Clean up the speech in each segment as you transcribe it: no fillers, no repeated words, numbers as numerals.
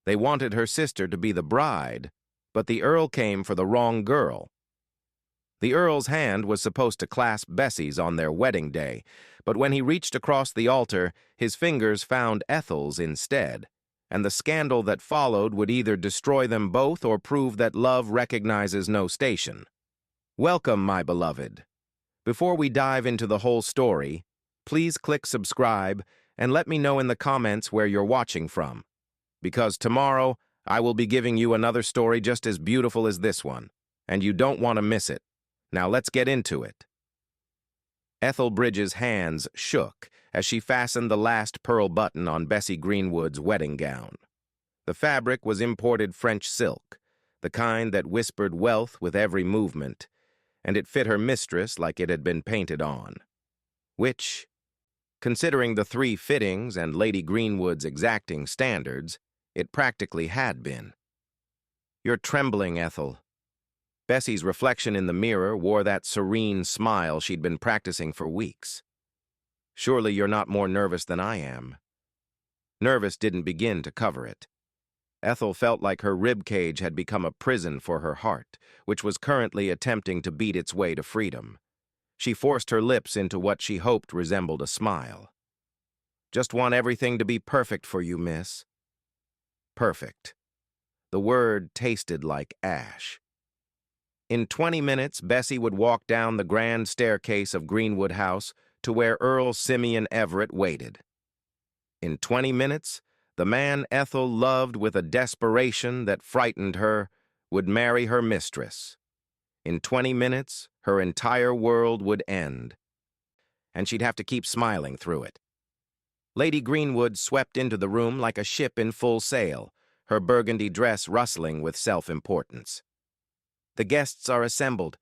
They wanted her sister to be the bride, but the Earl came for the wrong girl. The Earl's hand was supposed to clasp Bessie's on their wedding day, but when he reached across the altar, his fingers found Ethel's instead, and the scandal that followed would either destroy them both or prove that love recognizes no station. Welcome, my beloved. Before we dive into the whole story, please click subscribe and let me know in the comments where you're watching from, because tomorrow I will be giving you another story just as beautiful as this one, and you don't want to miss it. Now let's get into it. Ethelbridge's hands shook as she fastened the last pearl button on Bessie Greenwood's wedding gown. The fabric was imported French silk, the kind that whispered wealth with every movement, and it fit her mistress like it had been painted on. Which, considering the 3 fittings and Lady Greenwood's exacting standards, it practically had been. "You're trembling, Ethel." Bessie's reflection in the mirror wore that serene smile she'd been practicing for weeks. "Surely you're not more nervous than I am." Nervous didn't begin to cover it. Ethel felt like her rib cage had become a prison for her heart, which was currently attempting to beat its way to freedom. She forced her lips into what she hoped resembled a smile. "Just want everything to be perfect for you, miss." Perfect. The word tasted like ash. In 20 minutes, Bessie would walk down the grand staircase of Greenwood House to where Earl Simeon Everett waited. In 20 minutes, the man Ethel loved with a desperation that frightened her would marry her mistress. In 20 minutes, her entire world would end, and she'd have to keep smiling through it. Lady Greenwood swept into the room like a ship in full sail, her burgundy dress rustling with self-importance. "The guests are assembled.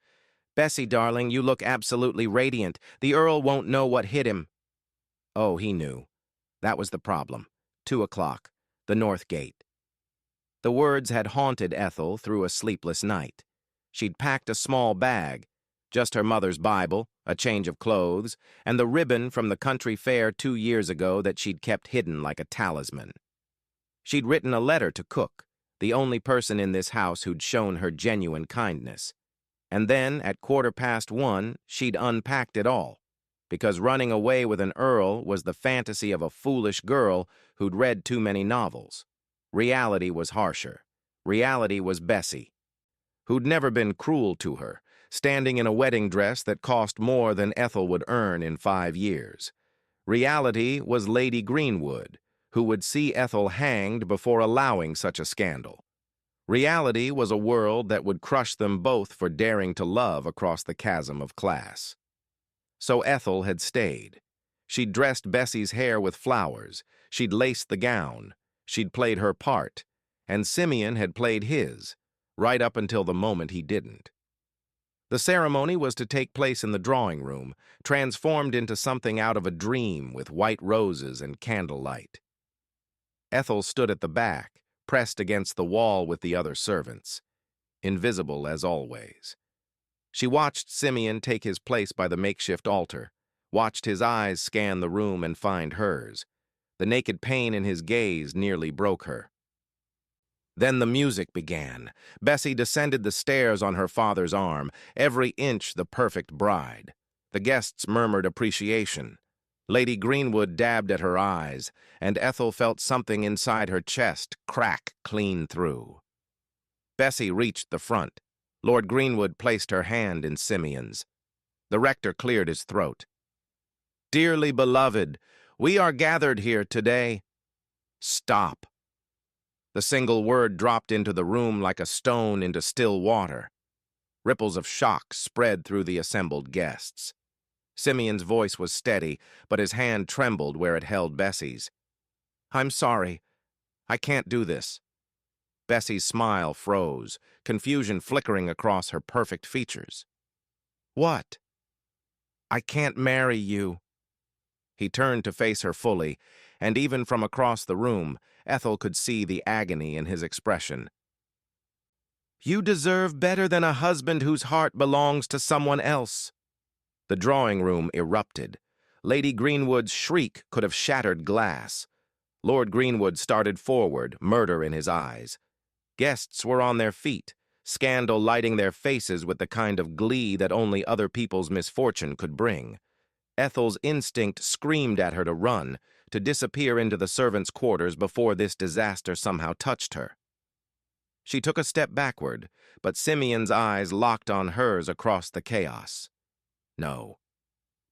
Bessie, darling, you look absolutely radiant. The Earl won't know what hit him." Oh, he knew. That was the problem. 2 o'clock, the North Gate. The words had haunted Ethel through a sleepless night. She'd packed a small bag, just her mother's Bible, a change of clothes, and the ribbon from the country fair 2 years ago that she'd kept hidden like a talisman. She'd written a letter to Cook, the only person in this house who'd shown her genuine kindness. And then, at 1:15, she'd unpacked it all, because running away with an Earl was the fantasy of a foolish girl who'd read too many novels. Reality was harsher. Reality was Bessie, who'd never been cruel to her, standing in a wedding dress that cost more than Ethel would earn in 5 years. Reality was Lady Greenwood, who would see Ethel hanged before allowing such a scandal. Reality was a world that would crush them both for daring to love across the chasm of class. So Ethel had stayed. She'd dressed Bessie's hair with flowers, she'd laced the gown, she'd played her part, and Simeon had played his, right up until the moment he didn't. The ceremony was to take place in the drawing room, transformed into something out of a dream with white roses and candlelight. Ethel stood at the back, pressed against the wall with the other servants, invisible as always. She watched Simeon take his place by the makeshift altar, watched his eyes scan the room and find hers. The naked pain in his gaze nearly broke her. Then the music began. Bessie descended the stairs on her father's arm, every inch the perfect bride. The guests murmured appreciation. Lady Greenwood dabbed at her eyes, and Ethel felt something inside her chest crack clean through. Bessie reached the front. Lord Greenwood placed her hand in Simeon's. The rector cleared his throat. "Dearly beloved, we are gathered here today." "Stop." The single word dropped into the room like a stone into still water. Ripples of shock spread through the assembled guests. Simeon's voice was steady, but his hand trembled where it held Bessie's. "I'm sorry. I can't do this." Bessie's smile froze, confusion flickering across her perfect features. "What?" "I can't marry you." He turned to face her fully, and even from across the room, Ethel could see the agony in his expression. "You deserve better than a husband whose heart belongs to someone else." The drawing room erupted. Lady Greenwood's shriek could have shattered glass. Lord Greenwood started forward, murder in his eyes. Guests were on their feet, scandal lighting their faces with the kind of glee that only other people's misfortune could bring. Ethel's instinct screamed at her to run, to disappear into the servants' quarters before this disaster somehow touched her. She took a step backward, but Simeon's eyes locked on hers across the chaos. No.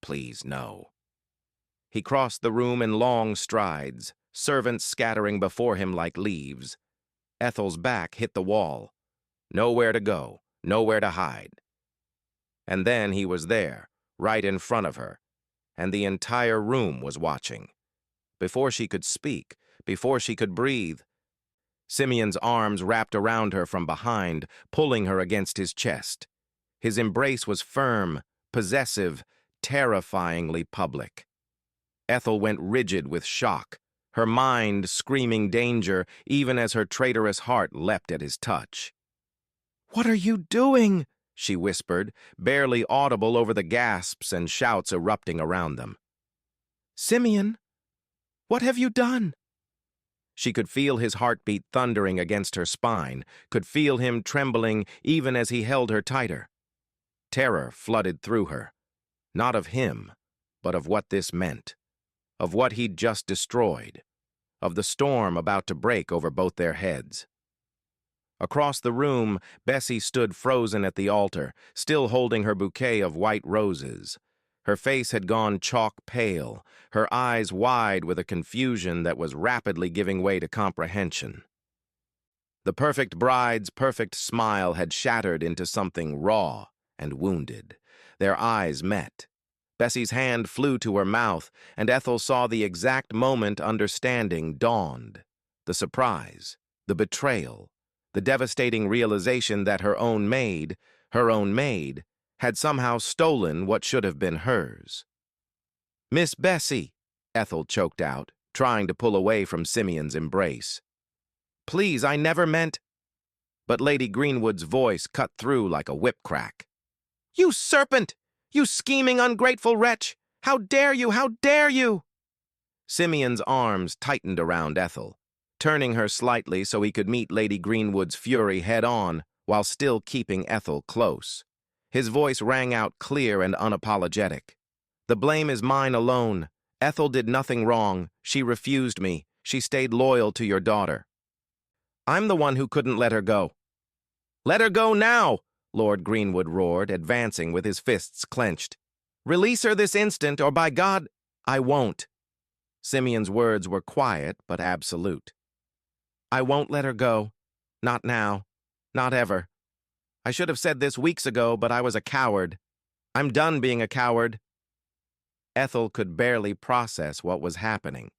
Please, no. He crossed the room in long strides, servants scattering before him like leaves. Ethel's back hit the wall. Nowhere to go, nowhere to hide. And then he was there, right in front of her, and the entire room was watching. Before she could speak, before she could breathe, Simeon's arms wrapped around her from behind, pulling her against his chest. His embrace was firm, possessive, terrifyingly public. Ethel went rigid with shock, her mind screaming danger even as her traitorous heart leapt at his touch. "What are you doing?" she whispered, barely audible over the gasps and shouts erupting around them. "Simeon, what have you done?" She could feel his heartbeat thundering against her spine, could feel him trembling even as he held her tighter. Terror flooded through her, not of him, but of what this meant, of what he'd just destroyed, of the storm about to break over both their heads. Across the room, Bessie stood frozen at the altar, still holding her bouquet of white roses. Her face had gone chalk pale, her eyes wide with a confusion that was rapidly giving way to comprehension. The perfect bride's perfect smile had shattered into something raw and wounded. Their eyes met. Bessie's hand flew to her mouth, and Ethel saw the exact moment understanding dawned. The surprise, the betrayal, the devastating realization that her own maid, had somehow stolen what should have been hers. "Miss Bessie," Ethel choked out, trying to pull away from Simeon's embrace. "Please, I never meant—" But Lady Greenwood's voice cut through like a whip crack. "You serpent! You scheming, ungrateful wretch! How dare you! How dare you!" Simeon's arms tightened around Ethel, turning her slightly so he could meet Lady Greenwood's fury head-on while still keeping Ethel close. His voice rang out clear and unapologetic. "The blame is mine alone. Ethel did nothing wrong. She refused me. She stayed loyal to your daughter. I'm the one who couldn't let her go." "Let her go now!" Lord Greenwood roared, advancing with his fists clenched. "Release her this instant, or by God, I won't." Simeon's words were quiet but absolute. "I won't let her go. Not now. Not ever. I should have said this weeks ago, but I was a coward. I'm done being a coward." Ethel could barely process what was happening.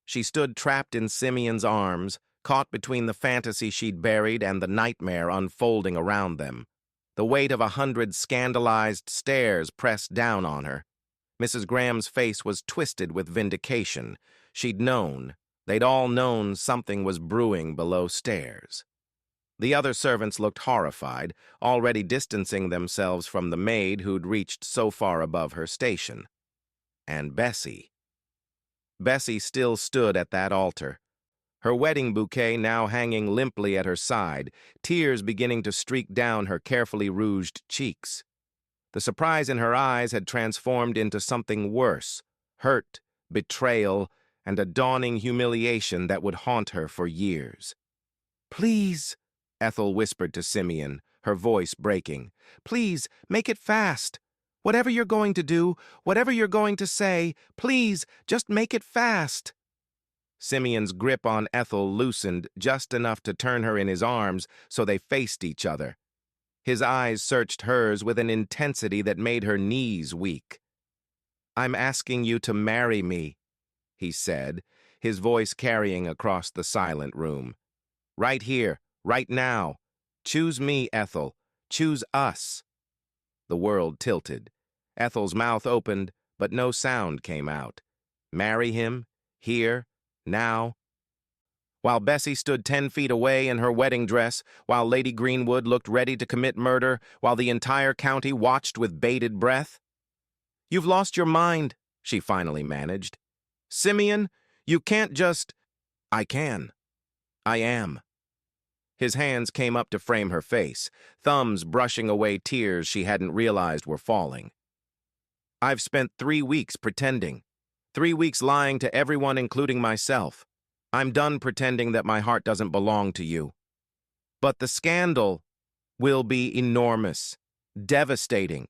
She stood trapped in Simeon's arms, caught between the fantasy she'd buried and the nightmare unfolding around them. The weight of 100 scandalized stares pressed down on her. Mrs. Graham's face was twisted with vindication. She'd known. They'd all known something was brewing below stairs. The other servants looked horrified, already distancing themselves from the maid who'd reached so far above her station. And Bessie. Bessie still stood at that altar, her wedding bouquet now hanging limply at her side, tears beginning to streak down her carefully rouged cheeks. The surprise in her eyes had transformed into something worse, hurt, betrayal, and a dawning humiliation that would haunt her for years. "Please," Ethel whispered to Simeon, her voice breaking. "Please, make it fast. Whatever you're going to do, whatever you're going to say, please, just make it fast." Simeon's grip on Ethel loosened just enough to turn her in his arms so they faced each other. His eyes searched hers with an intensity that made her knees weak. "I'm asking you to marry me," he said, his voice carrying across the silent room. "Right here, right now. Choose me, Ethel. Choose us." The world tilted. Ethel's mouth opened, but no sound came out. Marry him? Here? Now? While Bessie stood 10 feet away in her wedding dress, while Lady Greenwood looked ready to commit murder, while the entire county watched with bated breath. "You've lost your mind," she finally managed. "Simeon, you can't just—" I can. I am. His hands came up to frame her face, thumbs brushing away tears she hadn't realized were falling. I've spent 3 weeks pretending. 3 weeks lying to everyone, including myself. I'm done pretending that my heart doesn't belong to you. But the scandal will be enormous, devastating,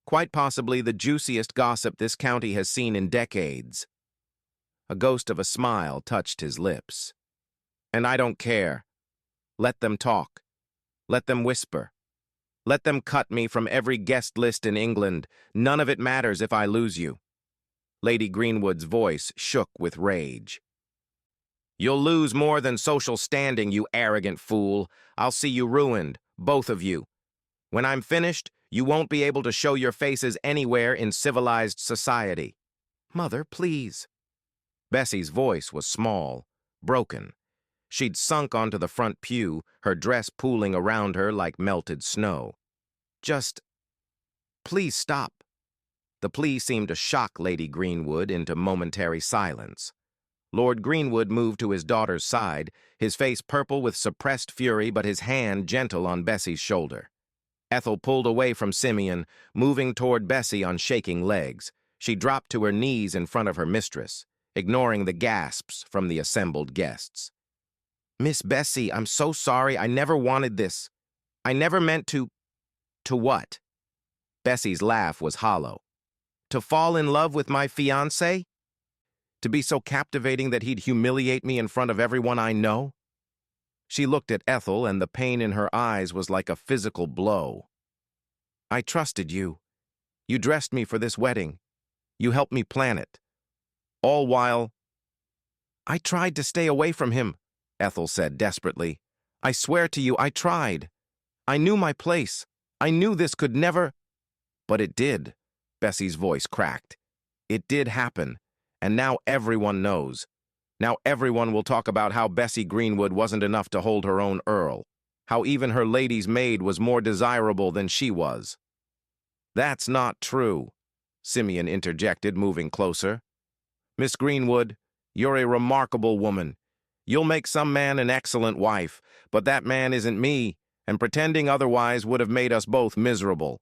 quite possibly the juiciest gossip this county has seen in decades. A ghost of a smile touched his lips. And I don't care. Let them talk. Let them whisper. Let them cut me from every guest list in England. None of it matters if I lose you. Lady Greenwood's voice shook with rage. You'll lose more than social standing, you arrogant fool. I'll see you ruined, both of you. When I'm finished, you won't be able to show your faces anywhere in civilized society. Mother, please. Bessie's voice was small, broken. She'd sunk onto the front pew, her dress pooling around her like melted snow. Just, please stop. The plea seemed to shock Lady Greenwood into momentary silence. Lord Greenwood moved to his daughter's side, his face purple with suppressed fury but his hand gentle on Bessie's shoulder. Ethel pulled away from Simeon, moving toward Bessie on shaking legs. She dropped to her knees in front of her mistress, ignoring the gasps from the assembled guests. Miss Bessie, I'm so sorry. I never wanted this. I never meant to... To what? Bessie's laugh was hollow. To fall in love with my fiancé? To be so captivating that he'd humiliate me in front of everyone I know? She looked at Ethel, and the pain in her eyes was like a physical blow. I trusted you. You dressed me for this wedding. You helped me plan it. All while... I tried to stay away from him, Ethel said desperately. I swear to you, I tried. I knew my place. I knew this could never... But it did. Bessie's voice cracked. It did happen, and now everyone knows. Now everyone will talk about how Bessie Greenwood wasn't enough to hold her own Earl, how even her lady's maid was more desirable than she was. That's not true, Simeon interjected, moving closer. Miss Greenwood, you're a remarkable woman. You'll make some man an excellent wife, but that man isn't me, and pretending otherwise would have made us both miserable.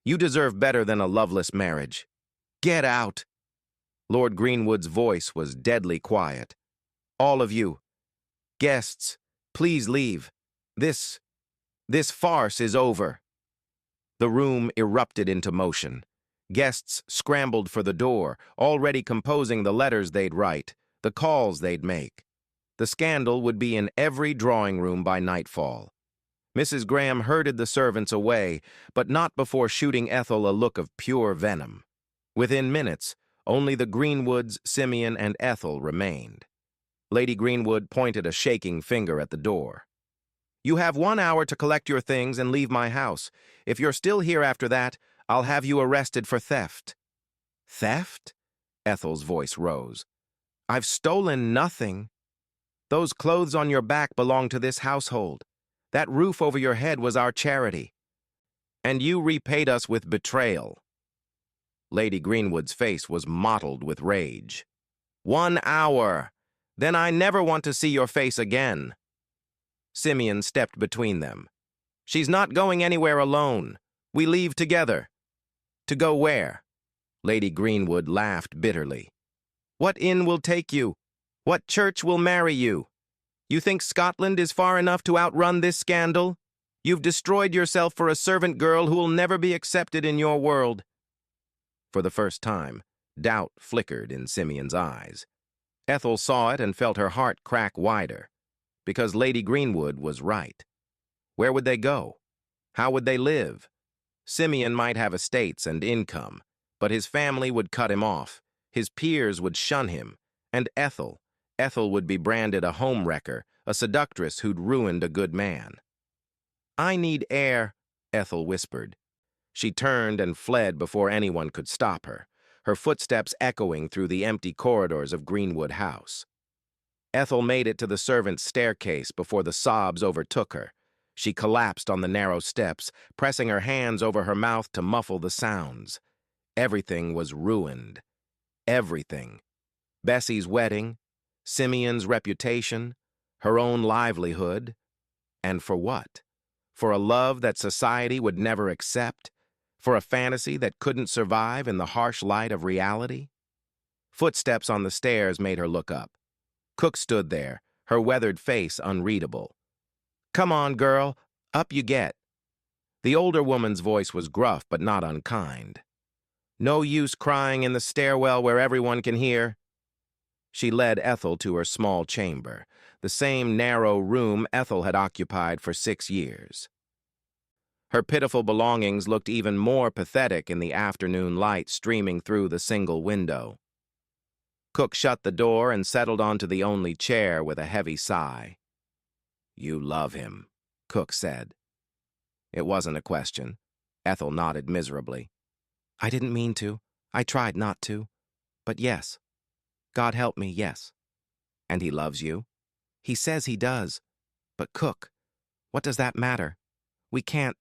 You deserve better than a loveless marriage. Get out. Lord Greenwood's voice was deadly quiet. All of you. Guests, please leave. This farce is over. The room erupted into motion. Guests scrambled for the door, already composing the letters they'd write, the calls they'd make. The scandal would be in every drawing room by nightfall. Mrs. Graham herded the servants away, but not before shooting Ethel a look of pure venom. Within minutes, only the Greenwoods, Simeon, and Ethel remained. Lady Greenwood pointed a shaking finger at the door. You have 1 hour to collect your things and leave my house. If you're still here after that, I'll have you arrested for theft. Theft? Ethel's voice rose. I've stolen nothing. Those clothes on your back belong to this household. That roof over your head was our charity. And you repaid us with betrayal. Lady Greenwood's face was mottled with rage. 1 hour. Then I never want to see your face again. Simeon stepped between them. She's not going anywhere alone. We leave together. To go where? Lady Greenwood laughed bitterly. What inn will take you? What church will marry you? You think Scotland is far enough to outrun this scandal? You've destroyed yourself for a servant girl who will never be accepted in your world. For the first time, doubt flickered in Simeon's eyes. Ethel saw it and felt her heart crack wider, because Lady Greenwood was right. Where would they go? How would they live? Simeon might have estates and income, but his family would cut him off, his peers would shun him, and Ethel would be branded a home-wrecker, a seductress who'd ruined a good man. I need air, Ethel whispered. She turned and fled before anyone could stop her, her footsteps echoing through the empty corridors of Greenwood House. Ethel made it to the servants' staircase before the sobs overtook her. She collapsed on the narrow steps, pressing her hands over her mouth to muffle the sounds. Everything was ruined. Everything. Bessie's wedding, Simeon's reputation, her own livelihood, and for what? For a love that society would never accept? For a fantasy that couldn't survive in the harsh light of reality? Footsteps on the stairs made her look up. Cook stood there, her weathered face unreadable. "Come on, girl, up you get." The older woman's voice was gruff but not unkind. "No use crying in the stairwell where everyone can hear." She led Ethel to her small chamber, the same narrow room Ethel had occupied for 6 years. Her pitiful belongings looked even more pathetic in the afternoon light streaming through the single window. Cook shut the door and settled onto the only chair with a heavy sigh. "You love him," Cook said. It wasn't a question. Ethel nodded miserably. "I didn't mean to. I tried not to. But yes. God help me, yes." "And he loves you?" "He says he does. But Cook, what does that matter? We can't.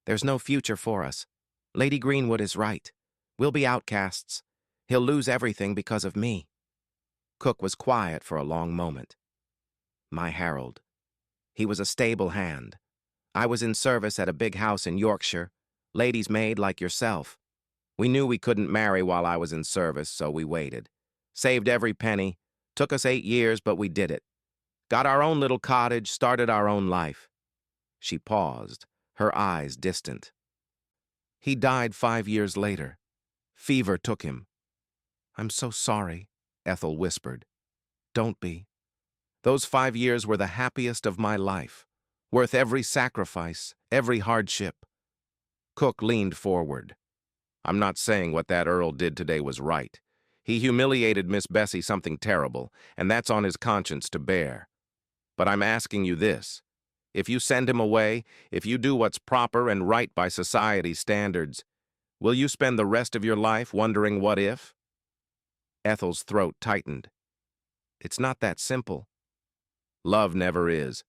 There's no future for us. Lady Greenwood is right. We'll be outcasts. He'll lose everything because of me." Cook was quiet for a long moment. "My Harold. He was a stable hand. I was in service at a big house in Yorkshire, lady's maid like yourself. We knew we couldn't marry while I was in service, so we waited. Saved every penny. Took us 8 years, but we did it. Got our own little cottage, started our own life." She paused, her eyes distant. "He died 5 years later. Fever took him." "I'm so sorry," Ethel whispered. "Don't be. Those 5 years were the happiest of my life, worth every sacrifice, every hardship." Cook leaned forward. "I'm not saying what that Earl did today was right. He humiliated Miss Bessie something terrible, and that's on his conscience to bear. But I'm asking you this. If you send him away, if you do what's proper and right by society's standards, will you spend the rest of your life wondering what if?" Ethel's throat tightened. "It's not that simple." "Love never is."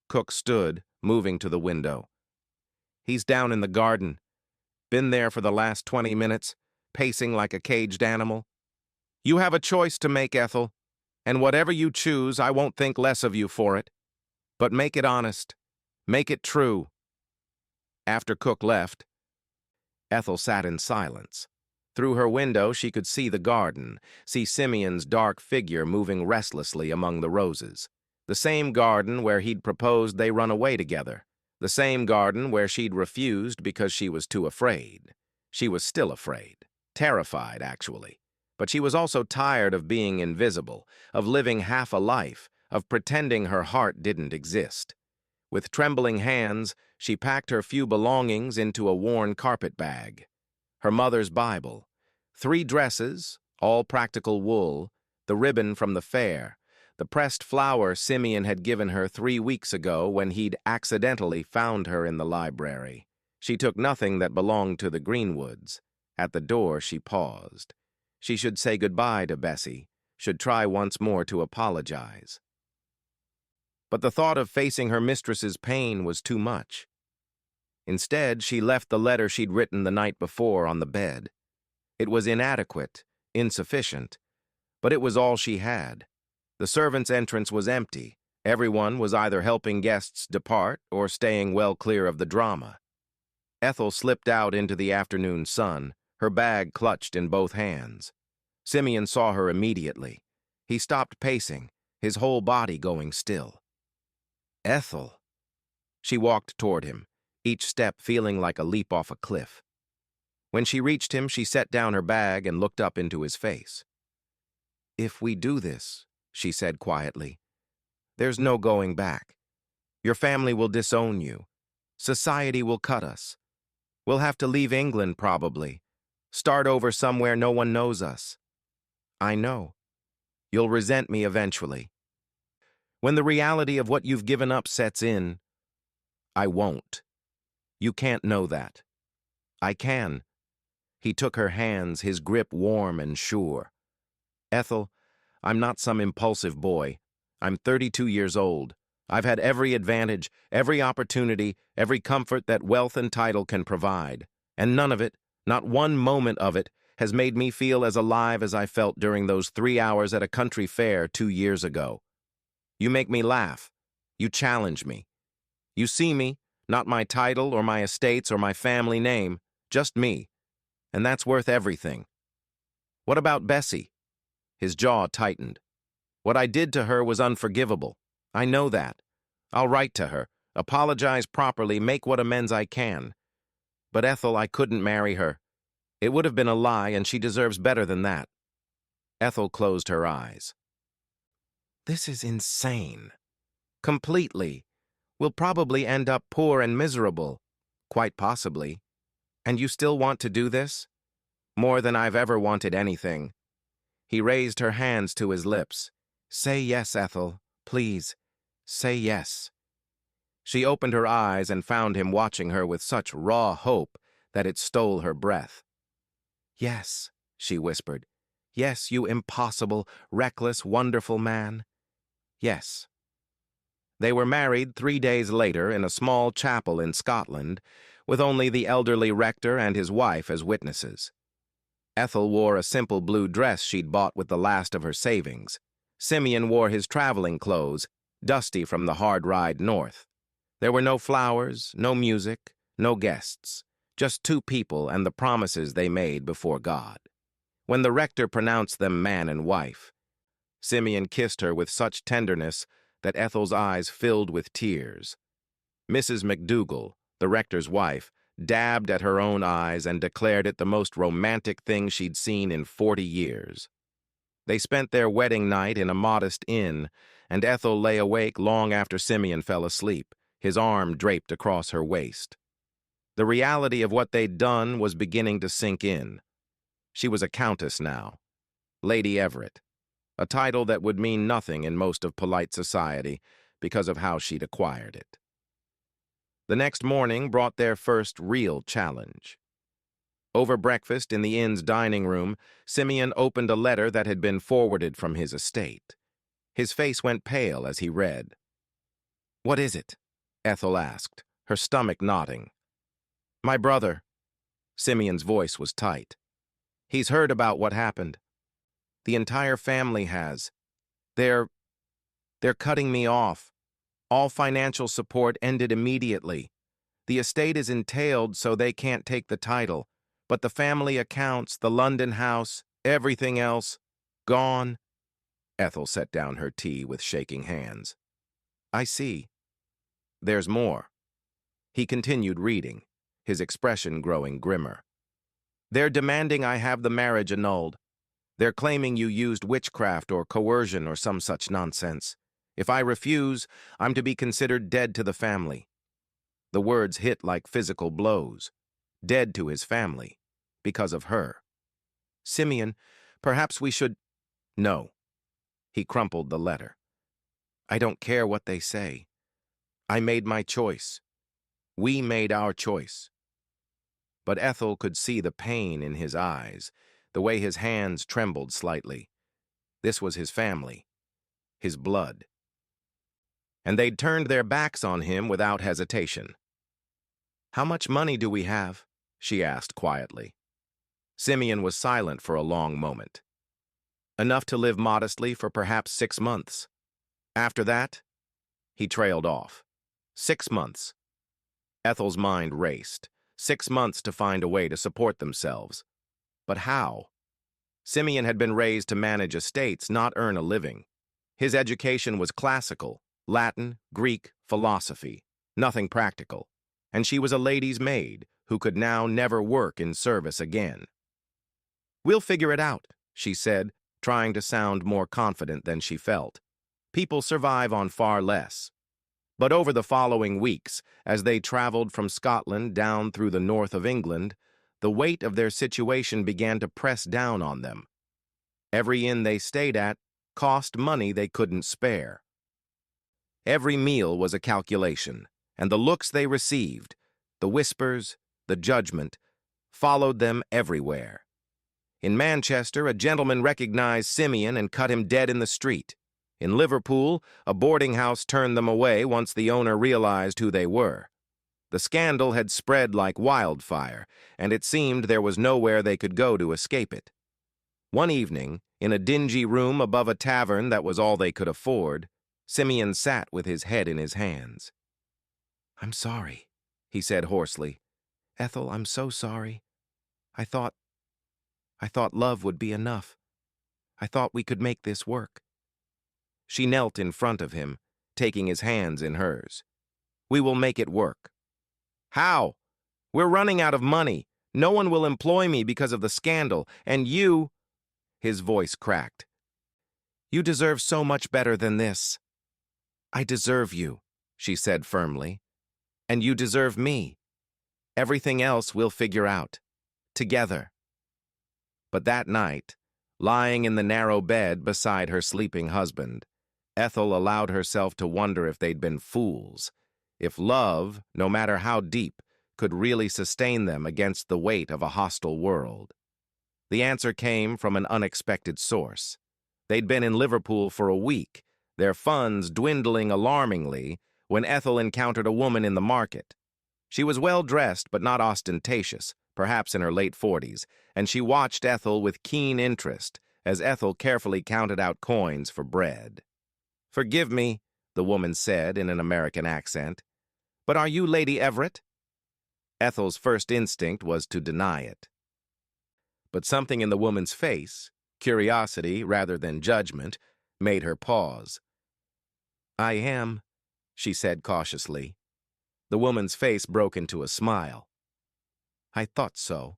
Cook stood, moving to the window. "He's down in the garden. Been there for the last 20 minutes, pacing like a caged animal. You have a choice to make, Ethel, and whatever you choose, I won't think less of you for it. But make it honest. Make it true." After Cook left, Ethel sat in silence. Through her window, she could see the garden, see Simeon's dark figure moving restlessly among the roses. The same garden where he'd proposed they run away together. The same garden where she'd refused because she was too afraid. She was still afraid. Terrified, actually. But she was also tired of being invisible, of living half a life, of pretending her heart didn't exist. With trembling hands, she packed her few belongings into a worn carpet bag. Her mother's Bible, 3 dresses, all practical wool, the ribbon from the fair, the pressed flower Simeon had given her 3 weeks ago when he'd accidentally found her in the library. She took nothing that belonged to the Greenwoods. At the door, she paused. She should say goodbye to Bessie, should try once more to apologize. But the thought of facing her mistress's pain was too much. Instead, she left the letter she'd written the night before on the bed. It was inadequate, insufficient, but it was all she had. The servants' entrance was empty. Everyone was either helping guests depart or staying well clear of the drama. Ethel slipped out into the afternoon sun, her bag clutched in both hands. Simeon saw her immediately. He stopped pacing, his whole body going still. "Ethel." She walked toward him, each step feeling like a leap off a cliff. When she reached him, she set down her bag and looked up into his face. "If we do this," she said quietly, "there's no going back. Your family will disown you. Society will cut us. We'll have to leave England, probably. Start over somewhere no one knows us. I know. You'll resent me eventually. When the reality of what you've given up sets in, I won't. You can't know that. I can." He took her hands, his grip warm and sure. "Ethel, I'm not some impulsive boy. I'm 32 years old. I've had every advantage, every opportunity, every comfort that wealth and title can provide. And none of it, not one moment of it, has made me feel as alive as I felt during those 3 hours at a country fair 2 years ago. You make me laugh. You challenge me. You see me, not my title or my estates or my family name, just me. And that's worth everything. What about Bessie? His jaw tightened. What I did to her was unforgivable. I know that. I'll write to her, apologize properly, make what amends I can. But Ethel, I couldn't marry her. It would have been a lie, and she deserves better than that. Ethel closed her eyes. This is insane. Completely. We'll probably end up poor and miserable. Quite possibly. And you still want to do this? More than I've ever wanted anything. He raised her hands to his lips. Say yes, Ethel. Please. Say yes. She opened her eyes and found him watching her with such raw hope that it stole her breath. Yes, she whispered. Yes, you impossible, reckless, wonderful man. Yes. They were married 3 days later in a small chapel in Scotland, with only the elderly rector and his wife as witnesses. Ethel wore a simple blue dress she'd bought with the last of her savings. Simeon wore his traveling clothes, dusty from the hard ride north. There were no flowers, no music, no guests, just two people and the promises they made before God. When the rector pronounced them man and wife, Simeon kissed her with such tenderness that Ethel's eyes filled with tears. Mrs. McDougall, the rector's wife, dabbed at her own eyes and declared it the most romantic thing she'd seen in 40 years. They spent their wedding night in a modest inn, and Ethel lay awake long after Simeon fell asleep, his arm draped across her waist. The reality of what they'd done was beginning to sink in. She was a countess now, Lady Everett, a title that would mean nothing in most of polite society because of how she'd acquired it. The next morning brought their first real challenge. Over breakfast in the inn's dining room, Simeon opened a letter that had been forwarded from his estate. His face went pale as he read. "What is it?" Ethel asked, her stomach knotting. "My brother." Simeon's voice was tight. "He's heard about what happened. The entire family has. They're cutting me off. All financial support ended immediately. The estate is entailed, so they can't take the title. But the family accounts, the London house, everything else, gone." Ethel set down her tea with shaking hands. "I see. There's more." He continued reading, his expression growing grimmer. "They're demanding I have the marriage annulled. They're claiming you used witchcraft or coercion or some such nonsense. If I refuse, I'm to be considered dead to the family." The words hit like physical blows. Dead to his family, because of her. "Simeon, perhaps we should—" "No." He crumpled the letter. "I don't care what they say. I made my choice. We made our choice." But Ethel could see the pain in his eyes, the way his hands trembled slightly. This was his family, his blood. And they'd turned their backs on him without hesitation. "How much money do we have?" she asked quietly. Simeon was silent for a long moment. "Enough to live modestly for perhaps 6 months. After that," he trailed off. 6 months. Ethel's mind raced. 6 months to find a way to support themselves. But how? Simeon had been raised to manage estates, not earn a living. His education was classical, Latin, Greek, philosophy, nothing practical. And she was a lady's maid who could now never work in service again. "We'll figure it out," she said, trying to sound more confident than she felt. "People survive on far less." But over the following weeks, as they traveled from Scotland down through the north of England, the weight of their situation began to press down on them. Every inn they stayed at cost money they couldn't spare. Every meal was a calculation, and the looks they received, the whispers, the judgment, followed them everywhere. In Manchester, a gentleman recognized Simeon and cut him dead in the street. In Liverpool, a boarding house turned them away once the owner realized who they were. The scandal had spread like wildfire, and it seemed there was nowhere they could go to escape it. One evening, in a dingy room above a tavern that was all they could afford, Simeon sat with his head in his hands. "I'm sorry," he said hoarsely. "Ethel, I'm so sorry. I thought love would be enough. I thought we could make this work." She knelt in front of him, taking his hands in hers. "We will make it work." "How? We're running out of money. No one will employ me because of the scandal, and you—" His voice cracked. "You deserve so much better than this." "I deserve you," she said firmly. "And you deserve me. Everything else we'll figure out. Together." But that night, lying in the narrow bed beside her sleeping husband, Ethel allowed herself to wonder if they'd been fools, if love, no matter how deep, could really sustain them against the weight of a hostile world. The answer came from an unexpected source. They'd been in Liverpool for a week, their funds dwindling alarmingly, when Ethel encountered a woman in the market. She was well-dressed but not ostentatious, perhaps in her late 40s, and she watched Ethel with keen interest as Ethel carefully counted out coins for bread. "Forgive me," the woman said in an American accent, "but are you Lady Everett?" Ethel's first instinct was to deny it. But something in the woman's face, curiosity rather than judgment, made her pause. "I am," she said cautiously. The woman's face broke into a smile. "I thought so.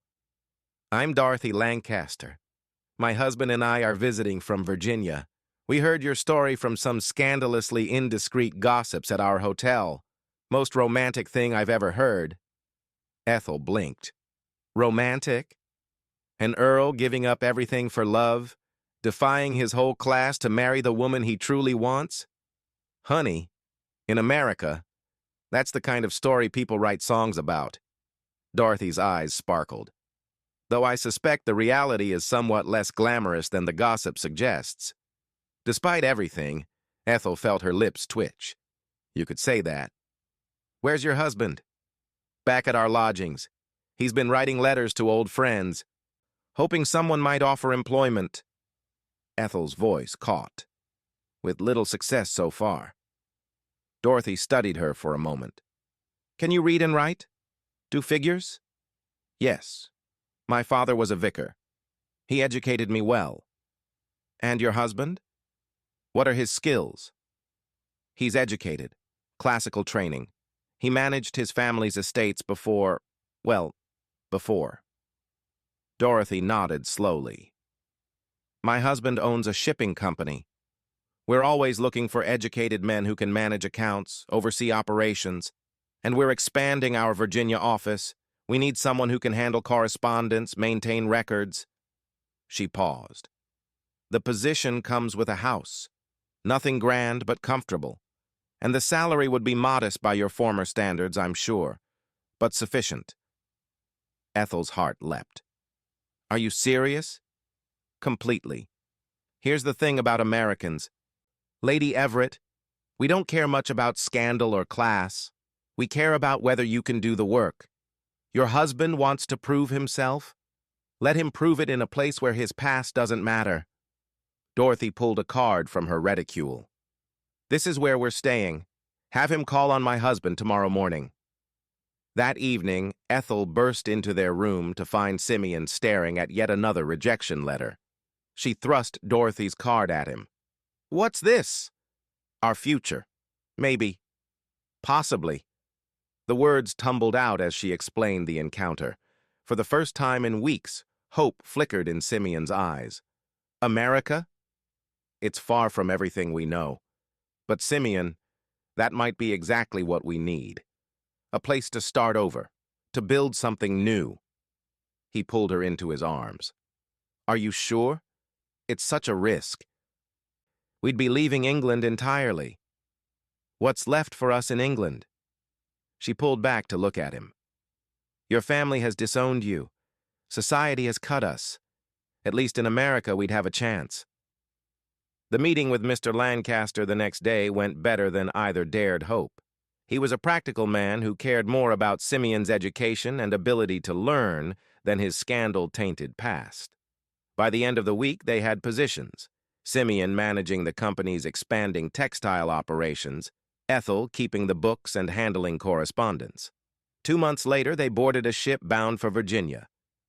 I'm Dorothy Lancaster. My husband and I are visiting from Virginia. We heard your story from some scandalously indiscreet gossips at our hotel. Most romantic thing I've ever heard." Ethel blinked. "Romantic? An Earl giving up everything for love, defying his whole class to marry the woman he truly wants? Honey, in America, that's the kind of story people write songs about." Dorothy's eyes sparkled. "Though I suspect the reality is somewhat less glamorous than the gossip suggests." Despite everything, Ethel felt her lips twitch. "You could say that." "Where's your husband?" "Back at our lodgings. He's been writing letters to old friends, hoping someone might offer employment." Ethel's voice caught. "With little success so far." Dorothy studied her for a moment. "Can you read and write? Do figures?" "Yes. My father was a vicar. He educated me well." "And your husband? What are his skills?" "He's educated. Classical training. He managed his family's estates before. Dorothy nodded slowly. "My husband owns a shipping company. We're always looking for educated men who can manage accounts, oversee operations, and we're expanding our Virginia office. We need someone who can handle correspondence, maintain records." She paused. "The position comes with a house. Nothing grand but comfortable. And the salary would be modest by your former standards, I'm sure, but sufficient." Ethel's heart leapt. "Are you serious?" "Completely. Here's the thing about Americans. Lady Everett, we don't care much about scandal or class. We care about whether you can do the work. Your husband wants to prove himself? Let him prove it in a place where his past doesn't matter." Dorothy pulled a card from her reticule. "This is where we're staying. Have him call on my husband tomorrow morning." That evening, Ethel burst into their room to find Simeon staring at yet another rejection letter. She thrust Dorothy's card at him. "What's this?" "Our future. Maybe. Possibly." The words tumbled out as she explained the encounter. For the first time in weeks, hope flickered in Simeon's eyes. "America? It's far from everything we know. But Simeon, that might be exactly what we need. A place to start over, to build something new." He pulled her into his arms. "Are you sure? It's such a risk. We'd be leaving England entirely. What's left for us in England?" She pulled back to look at him. "Your family has disowned you. Society has cut us. At least in America we'd have a chance." The meeting with Mr. Lancaster the next day went better than either dared hope. He was a practical man who cared more about Simeon's education and ability to learn than his scandal-tainted past. By the end of the week, they had positions: Simeon managing the company's expanding textile operations, Ethel keeping the books and handling correspondence. 2 months later, they boarded a ship bound for Virginia.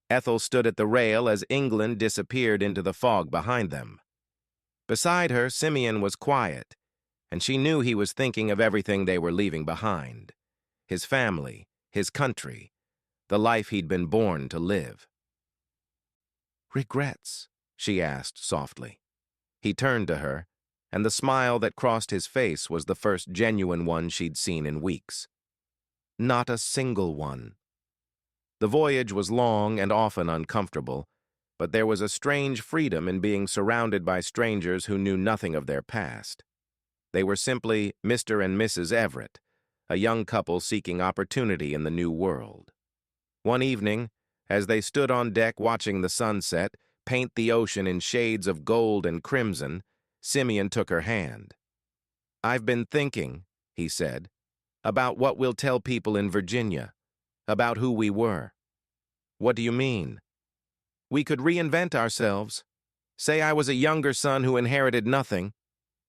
Ethel stood at the rail as England disappeared into the fog behind them. Beside her, Simeon was quiet, and she knew he was thinking of everything they were leaving behind: his family, his country, the life he'd been born to live. "Regrets?" she asked softly. He turned to her, and the smile that crossed his face was the first genuine one she'd seen in weeks. "Not a single one." The voyage was long and often uncomfortable, but there was a strange freedom in being surrounded by strangers who knew nothing of their past. They were simply Mr. and Mrs. Everett, a young couple seeking opportunity in the new world. One evening, as they stood on deck watching the sunset paint the ocean in shades of gold and crimson, Simeon took her hand. "I've been thinking," he said, "about what we'll tell people in Virginia, about who we were." "What do you mean?" "We could reinvent ourselves. Say I was a younger son who inherited nothing,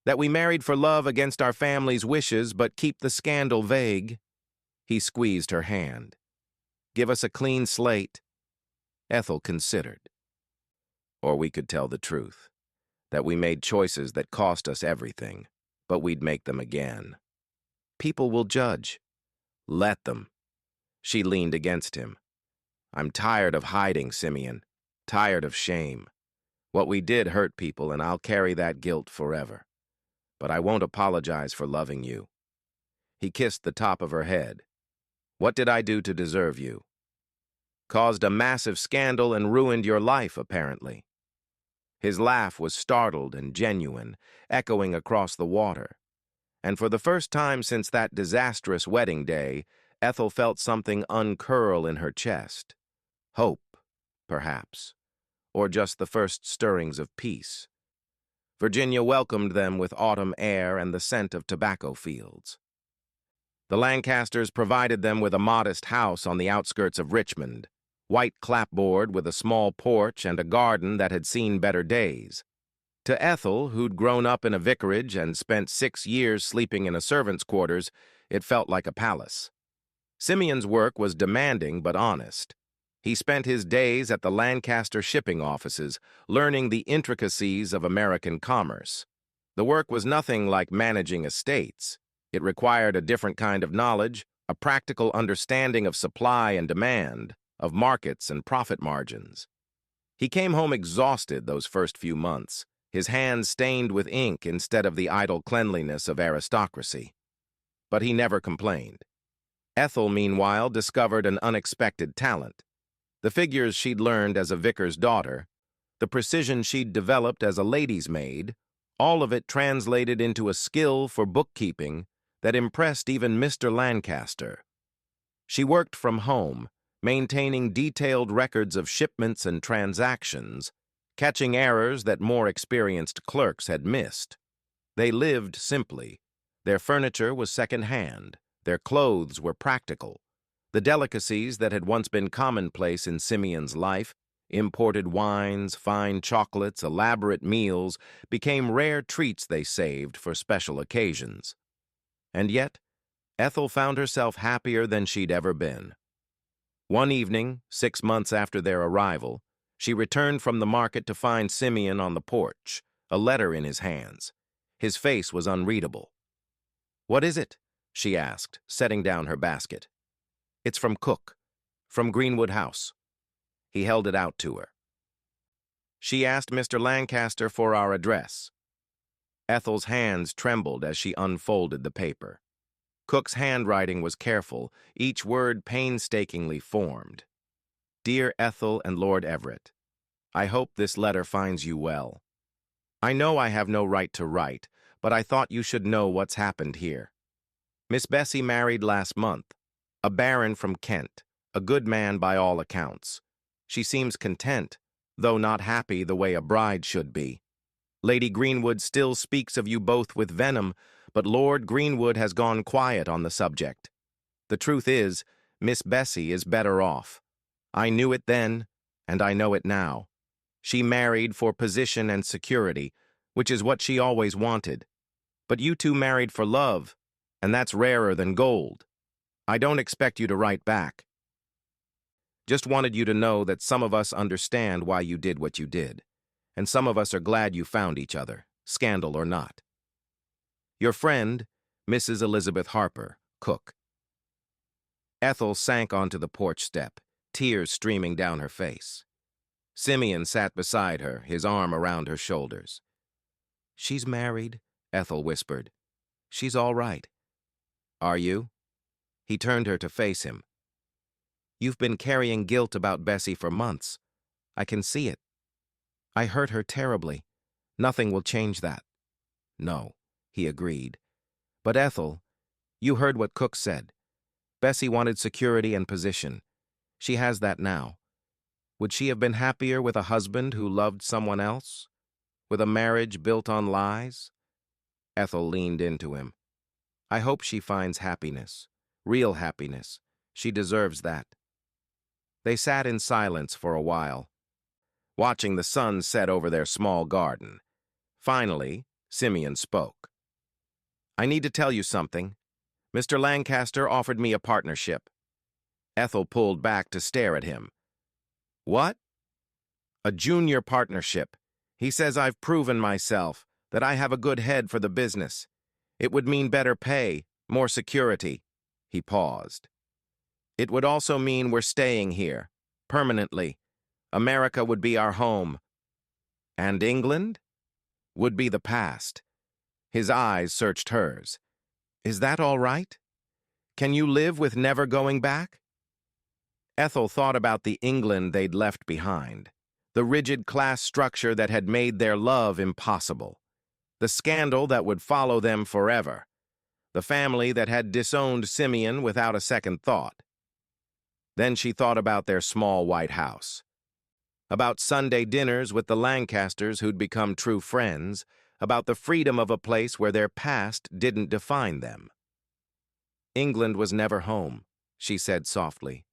that we married for love against our family's wishes but keep the scandal vague." He squeezed her hand. "Give us a clean slate." Ethel considered. "Or we could tell the truth, that we made choices that cost us everything, but we'd make them again. People will judge." "Let them." She leaned against him. "I'm tired of hiding, Simeon. Tired of shame. What we did hurt people, and I'll carry that guilt forever. But I won't apologize for loving you." He kissed the top of her head. "What did I do to deserve you?" "Caused a massive scandal and ruined your life, apparently." His laugh was startled and genuine, echoing across the water. And for the first time since that disastrous wedding day, Ethel felt something uncurl in her chest. Hope, perhaps, or just the first stirrings of peace. Virginia welcomed them with autumn air and the scent of tobacco fields. The Lancasters provided them with a modest house on the outskirts of Richmond, white clapboard with a small porch and a garden that had seen better days. To Ethel, who'd grown up in a vicarage and spent 6 years sleeping in a servant's quarters, it felt like a palace. Simeon's work was demanding but honest. He spent his days at the Lancaster shipping offices, learning the intricacies of American commerce. The work was nothing like managing estates. It required a different kind of knowledge, a practical understanding of supply and demand, of markets and profit margins. He came home exhausted those first few months, his hands stained with ink instead of the idle cleanliness of aristocracy. But he never complained. Ethel, meanwhile, discovered an unexpected talent. The figures she'd learned as a vicar's daughter, the precision she'd developed as a lady's maid, all of it translated into a skill for bookkeeping that impressed even Mr. Lancaster. She worked from home, maintaining detailed records of shipments and transactions, catching errors that more experienced clerks had missed. They lived simply. Their furniture was second-hand. Their clothes were practical. The delicacies that had once been commonplace in Simeon's life, imported wines, fine chocolates, elaborate meals, became rare treats they saved for special occasions. And yet, Ethel found herself happier than she'd ever been. One evening, 6 months after their arrival, she returned from the market to find Simeon on the porch, a letter in his hands. His face was unreadable. "What is it?" she asked, setting down her basket. "It's from Cook, from Greenwood House." He held it out to her. "She asked Mr. Lancaster for our address." Ethel's hands trembled as she unfolded the paper. Cook's handwriting was careful, each word painstakingly formed. "Dear Ethel and Lord Everett, I hope this letter finds you well. I know I have no right to write, but I thought you should know what's happened here. Miss Bessie married last month, a baron from Kent, a good man by all accounts. She seems content, though not happy the way a bride should be. Lady Greenwood still speaks of you both with venom, but Lord Greenwood has gone quiet on the subject. The truth is, Miss Bessie is better off. I knew it then, and I know it now. She married for position and security, which is what she always wanted. But you two married for love, and that's rarer than gold. I don't expect you to write back. Just wanted you to know that some of us understand why you did what you did, and some of us are glad you found each other, scandal or not. Your friend, Mrs. Elizabeth Harper, cook. Ethel sank onto the porch step, tears streaming down her face. Simeon sat beside her, his arm around her shoulders. "She's married," Ethel whispered. "She's all right." "Are you?" He turned her to face him. "You've been carrying guilt about Bessie for months. I can see it. I hurt her terribly. Nothing will change that." "No," he agreed. "But Ethel, you heard what Cook said. Bessie wanted security and position. She has that now. Would she have been happier with a husband who loved someone else? With a marriage built on lies?" Ethel leaned into him. "I hope she finds happiness, real happiness. She deserves that." They sat in silence for a while, watching the sun set over their small garden. Finally, Simeon spoke. "I need to tell you something. Mr. Lancaster offered me a partnership." Ethel pulled back to stare at him. "What?" "A junior partnership. He says I've proven myself, that I have a good head for the business. It would mean better pay, more security." He paused. "It would also mean we're staying here, permanently. America would be our home. And England would be the past." His eyes searched hers. "Is that all right? Can you live with never going back?" Ethel thought about the England they'd left behind, the rigid class structure that had made their love impossible, the scandal that would follow them forever, the family that had disowned Simeon without a second thought. Then she thought about their small white house, about Sunday dinners with the Lancasters who'd become true friends, about the freedom of a place where their past didn't define them. "England was never home," she said softly.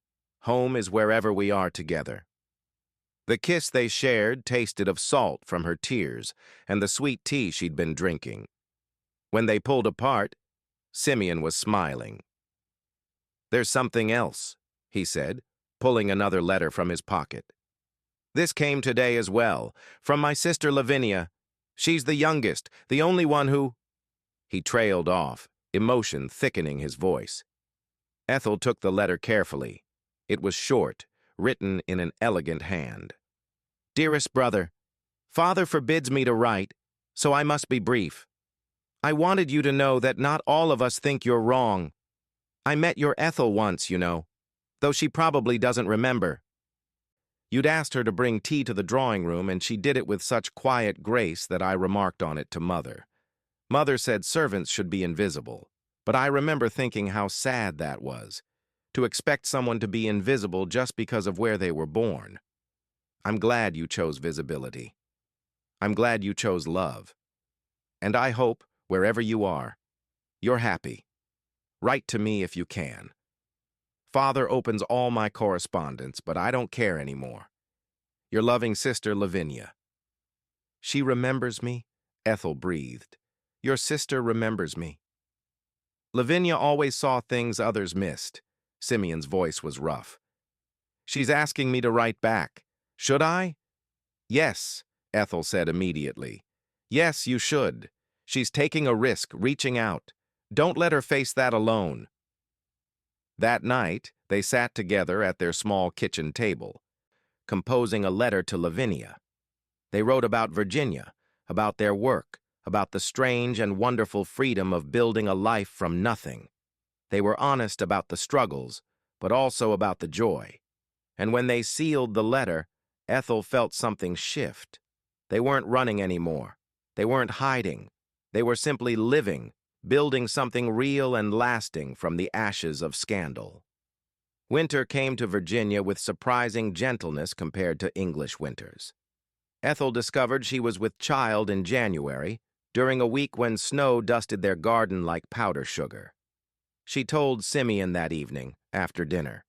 "Home is wherever we are together." The kiss they shared tasted of salt from her tears and the sweet tea she'd been drinking. When they pulled apart, Simeon was smiling. "There's something else," he said, pulling another letter from his pocket. "This came today as well, from my sister Lavinia. She's the youngest, the only one who—" He trailed off, emotion thickening his voice. Ethel took the letter carefully. It was short, written in an elegant hand. "Dearest brother, Father forbids me to write, so I must be brief. I wanted you to know that not all of us think you're wrong. I met your Ethel once, you know, though she probably doesn't remember. You'd asked her to bring tea to the drawing room, and she did it with such quiet grace that I remarked on it to Mother. Mother said servants should be invisible, but I remember thinking how sad that was, to expect someone to be invisible just because of where they were born. I'm glad you chose visibility. I'm glad you chose love. And I hope, wherever you are, you're happy. Write to me if you can. Father opens all my correspondence, but I don't care anymore. Your loving sister, Lavinia." "She remembers me?" Ethel breathed. "Your sister remembers me." "Lavinia always saw things others missed." Simeon's voice was rough. "She's asking me to write back. Should I?" "Yes," Ethel said immediately. "Yes, you should. She's taking a risk, reaching out. Don't let her face that alone." That night, they sat together at their small kitchen table, composing a letter to Lavinia. They wrote about Virginia, about their work, about the strange and wonderful freedom of building a life from nothing. They were honest about the struggles, but also about the joy. And when they sealed the letter, Ethel felt something shift. They weren't running anymore. They weren't hiding. They were simply living, building something real and lasting from the ashes of scandal. Winter came to Virginia with surprising gentleness compared to English winters. Ethel discovered she was with child in January, during a week when snow dusted their garden like powder sugar. She told Simeon that evening, after dinner.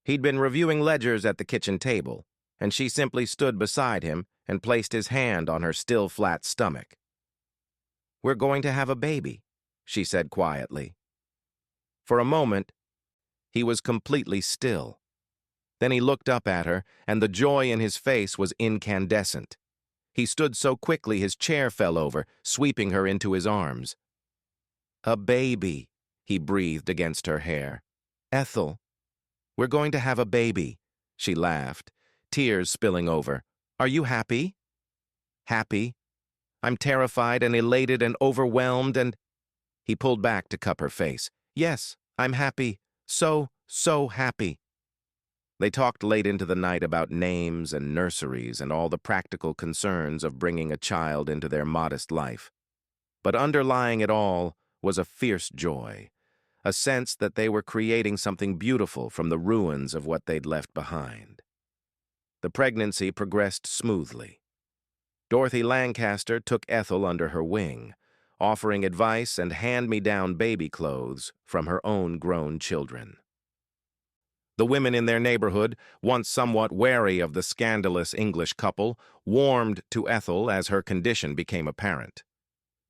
He'd been reviewing ledgers at the kitchen table, and she simply stood beside him and placed his hand on her still flat stomach. "We're going to have a baby," she said quietly. For a moment, he was completely still. Then he looked up at her, and the joy in his face was incandescent. He stood so quickly his chair fell over, sweeping her into his arms. "A baby," he breathed against her hair. "Ethel, we're going to have a baby," she laughed, tears spilling over. "Are you happy?" "Happy? I'm terrified and elated and overwhelmed and—" He pulled back to cup her face. "Yes, I'm happy. So happy." They talked late into the night about names and nurseries and all the practical concerns of bringing a child into their modest life. But underlying it all was a fierce joy, a sense that they were creating something beautiful from the ruins of what they'd left behind. The pregnancy progressed smoothly. Dorothy Lancaster took Ethel under her wing, offering advice and hand-me-down baby clothes from her own grown children. The women in their neighborhood, once somewhat wary of the scandalous English couple, warmed to Ethel as her condition became apparent.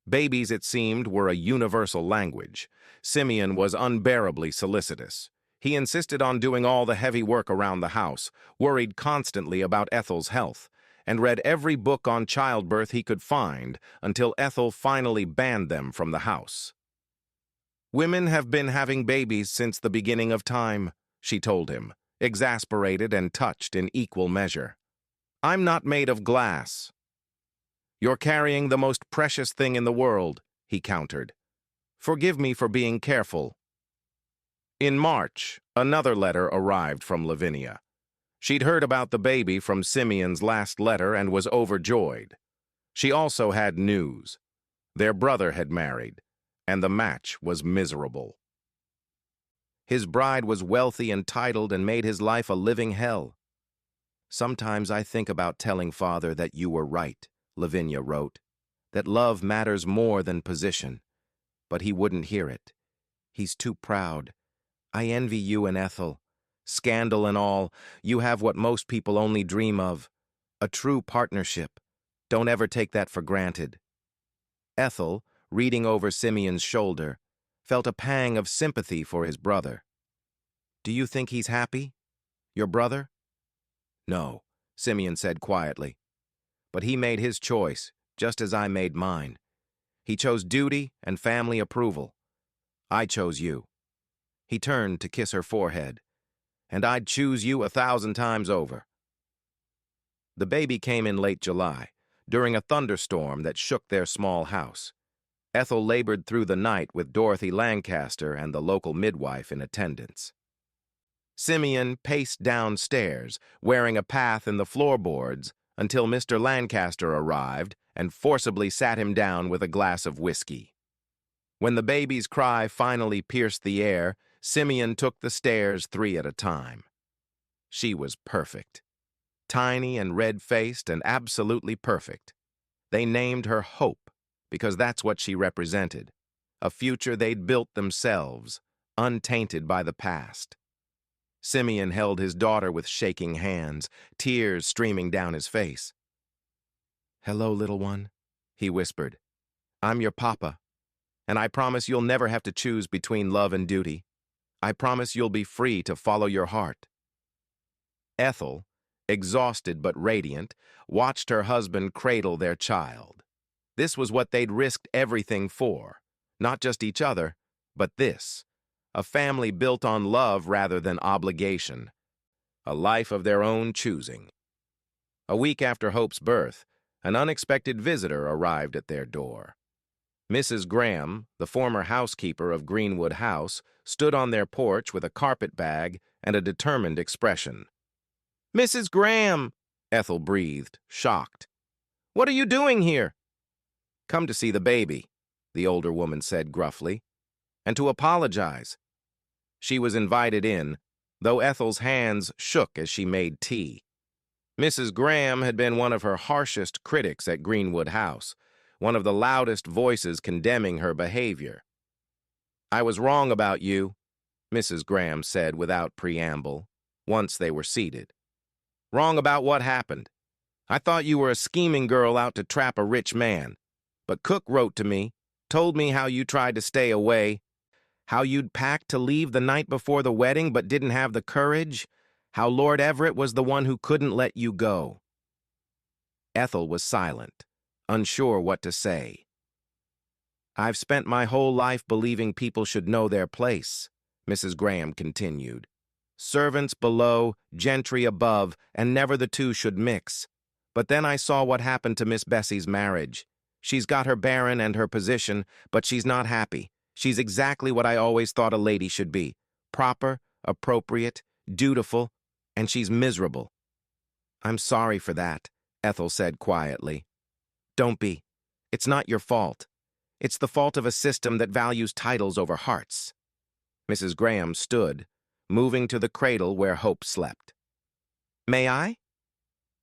Babies, it seemed, were a universal language. Simeon was unbearably solicitous. He insisted on doing all the heavy work around the house, worried constantly about Ethel's health, and read every book on childbirth he could find until Ethel finally banned them from the house. "Women have been having babies since the beginning of time," she told him, exasperated and touched in equal measure. "I'm not made of glass." "You're carrying the most precious thing in the world," he countered. "Forgive me for being careful." In March, another letter arrived from Lavinia. She'd heard about the baby from Simeon's last letter and was overjoyed. She also had news. Their brother had married, and the match was miserable. His bride was wealthy and titled and made his life a living hell. "Sometimes I think about telling Father that you were right," Lavinia wrote, "that love matters more than position. But he wouldn't hear it. He's too proud. I envy you and Ethel. Scandal and all, you have what most people only dream of. A true partnership. Don't ever take that for granted." Ethel, reading over Simeon's shoulder, felt a pang of sympathy for his brother. "Do you think he's happy? Your brother?" "No," Simeon said quietly. "But he made his choice, just as I made mine. He chose duty and family approval. I chose you." He turned to kiss her forehead. "And I'd choose you 1,000 times over." The baby came in late July, during a thunderstorm that shook their small house. Ethel labored through the night with Dorothy Lancaster and the local midwife in attendance. Simeon paced downstairs, wearing a path in the floorboards, until Mr. Lancaster arrived and forcibly sat him down with a glass of whiskey. When the baby's cry finally pierced the air, Simeon took the stairs 3 at a time. She was perfect. Tiny and red-faced and absolutely perfect. They named her Hope, because that's what she represented. A future they'd built themselves, untainted by the past. Simeon held his daughter with shaking hands, tears streaming down his face. "Hello, little one," he whispered. "I'm your papa, and I promise you'll never have to choose between love and duty. I promise you'll be free to follow your heart." Ethel, exhausted but radiant, watched her husband cradle their child. This was what they'd risked everything for, not just each other, but this. A family built on love rather than obligation. A life of their own choosing. A week after Hope's birth, an unexpected visitor arrived at their door. Mrs. Graham, the former housekeeper of Greenwood House, stood on their porch with a carpet bag and a determined expression. "Mrs. Graham," Ethel breathed, shocked. "What are you doing here?" "Come to see the baby," the older woman said gruffly, "and to apologize." She was invited in, though Ethel's hands shook as she made tea. Mrs. Graham had been one of her harshest critics at Greenwood House, one of the loudest voices condemning her behavior. "I was wrong about you," Mrs. Graham said without preamble, once they were seated. "Wrong about what happened. I thought you were a scheming girl out to trap a rich man. But Cook wrote to me, told me how you tried to stay away, how you'd packed to leave the night before the wedding but didn't have the courage, how Lord Everett was the one who couldn't let you go." Ethel was silent, unsure what to say. "I've spent my whole life believing people should know their place," Mrs. Graham continued. "Servants below, gentry above, and never the two should mix. But then I saw what happened to Miss Bessie's marriage. She's got her baron and her position, but she's not happy. She's exactly what I always thought a lady should be. Proper, appropriate, dutiful, and she's miserable." "I'm sorry for that," Ethel said quietly. "Don't be. It's not your fault. It's the fault of a system that values titles over hearts." Mrs. Graham stood, moving to the cradle where Hope slept. "May I?"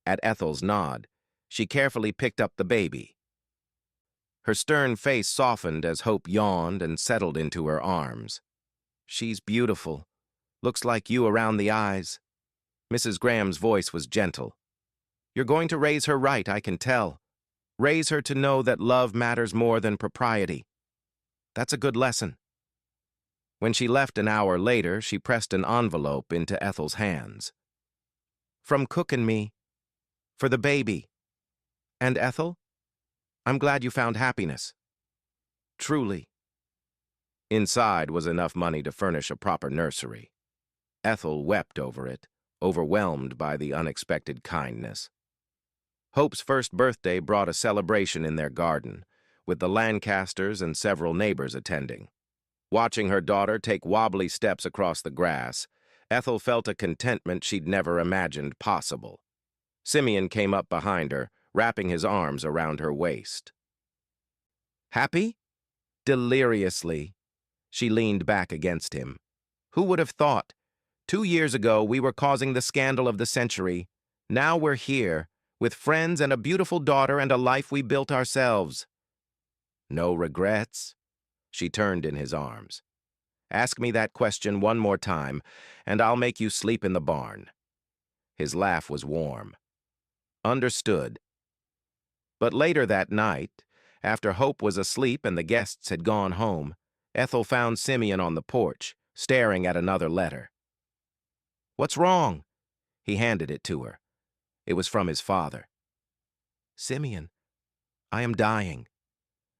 At Ethel's nod, she carefully picked up the baby. Her stern face softened as Hope yawned and settled into her arms. "She's beautiful. Looks like you around the eyes." Mrs. Graham's voice was gentle. "You're going to raise her right, I can tell. Raise her to know that love matters more than propriety. That's a good lesson." When she left an hour later, she pressed an envelope into Ethel's hands. "From Cook and me. For the baby. And Ethel, I'm glad you found happiness. Truly." Inside was enough money to furnish a proper nursery. Ethel wept over it, overwhelmed by the unexpected kindness. Hope's first birthday brought a celebration in their garden, with the Lancasters and several neighbors attending. Watching her daughter take wobbly steps across the grass, Ethel felt a contentment she'd never imagined possible. Simeon came up behind her, wrapping his arms around her waist. "Happy?" "Deliriously." She leaned back against him. "Who would have thought? 2 years ago we were causing the scandal of the century. Now we're here, with friends and a beautiful daughter and a life we built ourselves." "No regrets?" She turned in his arms. "Ask me that question one more time, and I'll make you sleep in the barn." His laugh was warm. "Understood." But later that night, after Hope was asleep and the guests had gone home, Ethel found Simeon on the porch, staring at another letter. "What's wrong?" He handed it to her. It was from his father. "Simeon, I am dying.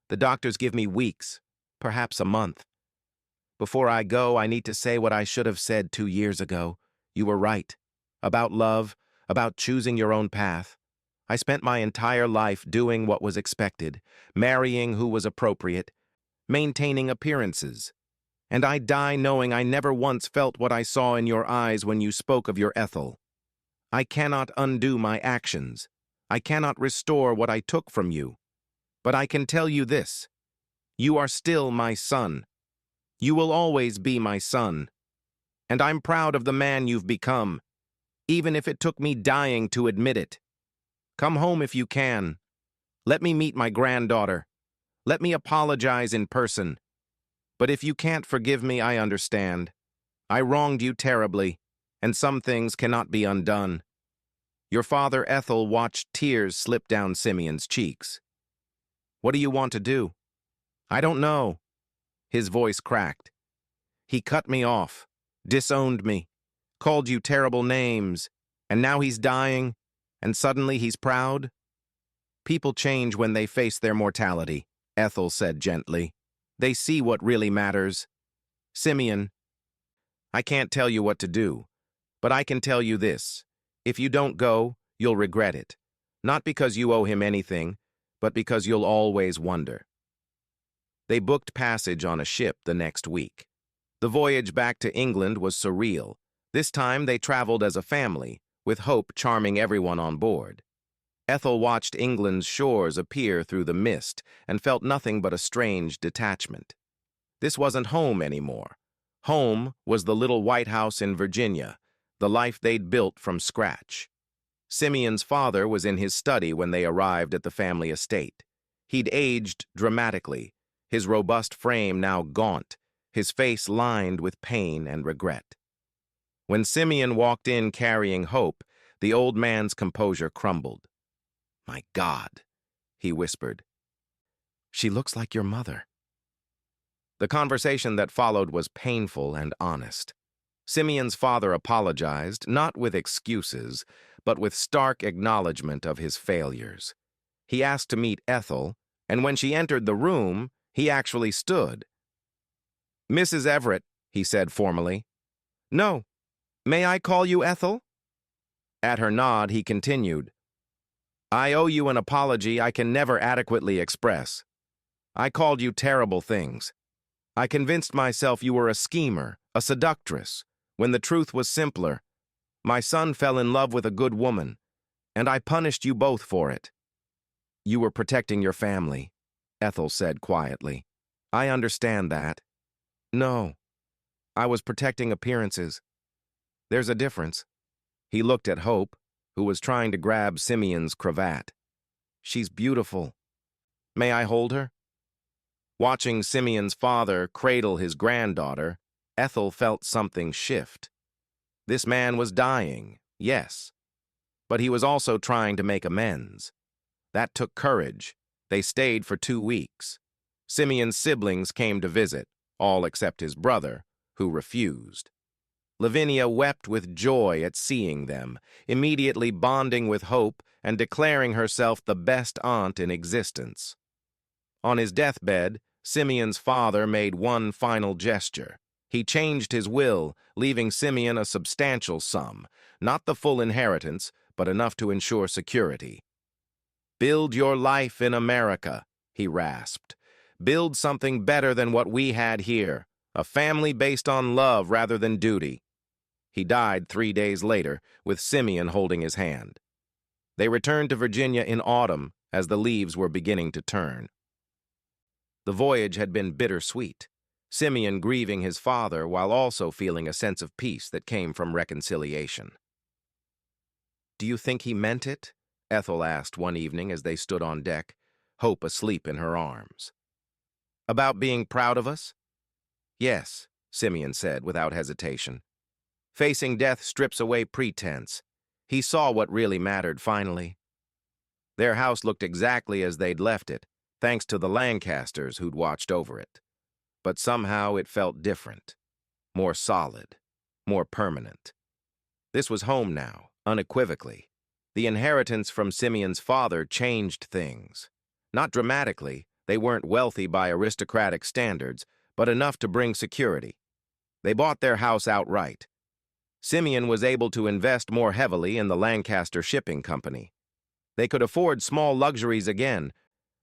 The doctors give me weeks, perhaps a month. Before I go, I need to say what I should have said 2 years ago. You were right. About love, about choosing your own path. I spent my entire life doing what was expected, marrying who was appropriate, maintaining appearances. And I die knowing I never once felt what I saw in your eyes when you spoke of your Ethel. I cannot undo my actions. I cannot restore what I took from you. But I can tell you this. You are still my son. You will always be my son. And I'm proud of the man you've become, even if it took me dying to admit it. Come home if you can. Let me meet my granddaughter. Let me apologize in person. But if you can't forgive me, I understand. I wronged you terribly, and some things cannot be undone." Your father, Ethel, watched tears slip down Simeon's cheeks. "What do you want to do?" "I don't know." His voice cracked. "He cut me off, disowned me, called you terrible names, and now he's dying, and suddenly he's proud?" "People change when they face their mortality," Ethel said gently. "They see what really matters. Simeon, I can't tell you what to do, but I can tell you this. If you don't go, you'll regret it. Not because you owe him anything, but because you'll always wonder." They booked passage on a ship the next week. The voyage back to England was surreal. This time they traveled as a family, with Hope charming everyone on board. Ethel watched England's shores appear through the mist and felt nothing but a strange detachment. This wasn't home anymore. Home was the little white house in Virginia, the life they'd built from scratch. Simeon's father was in his study when they arrived at the family estate. He'd aged dramatically, his robust frame now gaunt, his face lined with pain and regret. When Simeon walked in carrying Hope, the old man's composure crumbled. "My God," he whispered. "She looks like your mother." The conversation that followed was painful and honest. Simeon's father apologized, not with excuses, but with stark acknowledgement of his failures. He asked to meet Ethel, and when she entered the room, he actually stood. "Mrs. Everett," he said formally. "No. May I call you Ethel?" At her nod, he continued. "I owe you an apology I can never adequately express. I called you terrible things. I convinced myself you were a schemer, a seductress, when the truth was simpler. My son fell in love with a good woman, and I punished you both for it." "You were protecting your family," Ethel said quietly. "I understand that." "No, I was protecting appearances. There's a difference." He looked at Hope, who was trying to grab Simeon's cravat. "She's beautiful. May I hold her?" Watching Simeon's father cradle his granddaughter, Ethel felt something shift. This man was dying, yes, but he was also trying to make amends. That took courage. They stayed for 2 weeks. Simeon's siblings came to visit, all except his brother, who refused. Lavinia wept with joy at seeing them, immediately bonding with Hope and declaring herself the best aunt in existence. On his deathbed, Simeon's father made one final gesture. He changed his will, leaving Simeon a substantial sum, not the full inheritance, but enough to ensure security. "Build your life in America," he rasped. "Build something better than what we had here, a family based on love rather than duty." He died 3 days later, with Simeon holding his hand. They returned to Virginia in autumn as the leaves were beginning to turn. The voyage had been bittersweet, Simeon grieving his father while also feeling a sense of peace that came from reconciliation. "Do you think he meant it?" Ethel asked one evening as they stood on deck, Hope asleep in her arms. "About being proud of us?" "Yes," Simeon said without hesitation. Facing death strips away pretense. He saw what really mattered finally. Their house looked exactly as they'd left it, thanks to the Lancasters who'd watched over it. But somehow it felt different, more solid, more permanent. This was home now, unequivocally. The inheritance from Simeon's father changed things. Not dramatically, they weren't wealthy by aristocratic standards, but enough to bring security. They bought their house outright. Simeon was able to invest more heavily in the Lancaster Shipping Company. They could afford small luxuries again,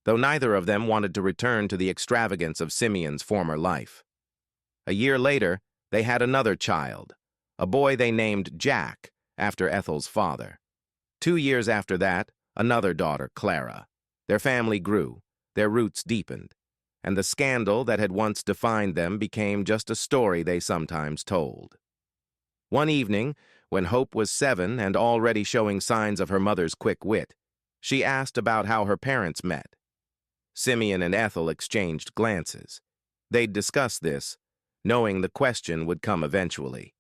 though neither of them wanted to return to the extravagance of Simeon's former life. A year later, they had another child, a boy they named Jack, after Ethel's father. 2 years after that, another daughter, Clara. Their family grew, their roots deepened, and the scandal that had once defined them became just a story they sometimes told. One evening, when Hope was 7 and already showing signs of her mother's quick wit, she asked about how her parents met. Simeon and Ethel exchanged glances. They'd discuss this, knowing the question would come eventually.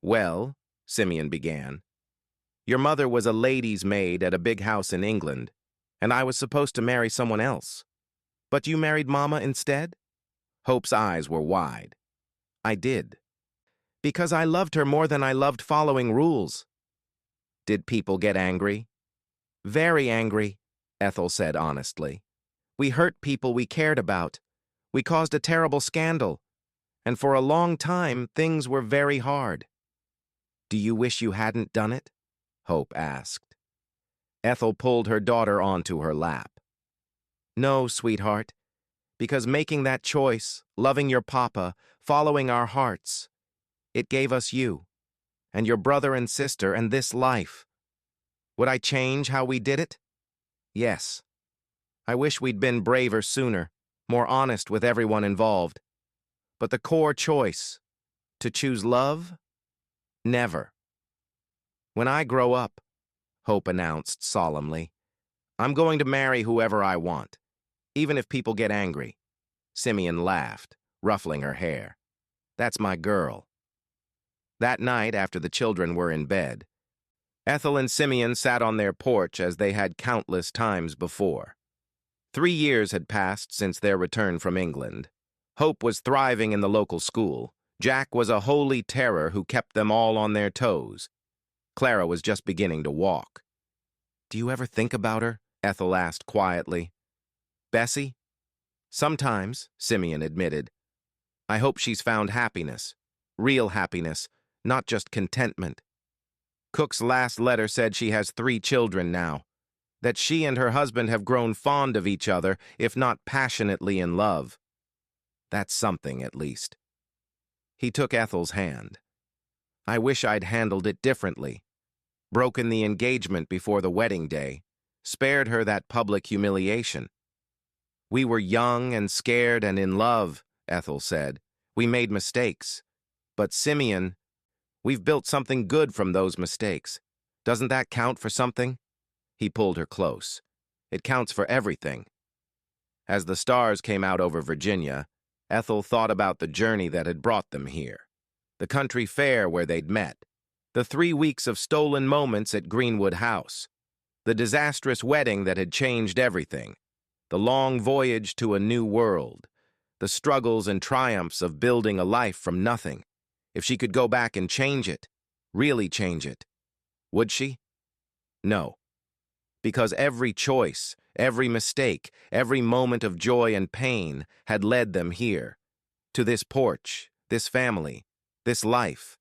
"Well," Simeon began, "your mother was a lady's maid at a big house in England, and I was supposed to marry someone else. But you married Mama instead?" Hope's eyes were wide. "I did. Because I loved her more than I loved following rules." "Did people get angry?" "Very angry," Ethel said honestly. "We hurt people we cared about. We caused a terrible scandal. And for a long time, things were very hard." "Do you wish you hadn't done it?" Hope asked. Ethel pulled her daughter onto her lap. "No, sweetheart, because making that choice, loving your papa, following our hearts, it gave us you, and your brother and sister, and this life. Would I change how we did it? Yes. I wish we'd been braver sooner, more honest with everyone involved. But the core choice, to choose love? Never. When I grow up," Hope announced solemnly, I'm going to marry whoever I want, even if people get angry. Simeon laughed, ruffling her hair. That's my girl. That night, after the children were in bed, Ethel and Simeon sat on their porch as they had countless times before. 3 years had passed since their return from England. Hope was thriving in the local school. Jack was a holy terror who kept them all on their toes. Clara was just beginning to walk. "Do you ever think about her?" Ethel asked quietly. "Bessie?" "Sometimes," Simeon admitted. "I hope she's found happiness. Real happiness, not just contentment. Cook's last letter said she has 3 children now, that she and her husband have grown fond of each other, if not passionately in love. That's something, at least." He took Ethel's hand. "I wish I'd handled it differently. Broken the engagement before the wedding day, spared her that public humiliation. We were young and scared and in love," Ethel said. "We made mistakes. But Simeon, we've built something good from those mistakes. Doesn't that count for something?" He pulled her close. "It counts for everything." As the stars came out over Virginia, Ethel thought about the journey that had brought them here, the country fair where they'd met, the 3 weeks of stolen moments at Greenwood House, the disastrous wedding that had changed everything, the long voyage to a new world, the struggles and triumphs of building a life from nothing. If she could go back and change it, really change it, would she? No. Because every choice, every mistake, every moment of joy and pain had led them here, to this porch, this family, this life.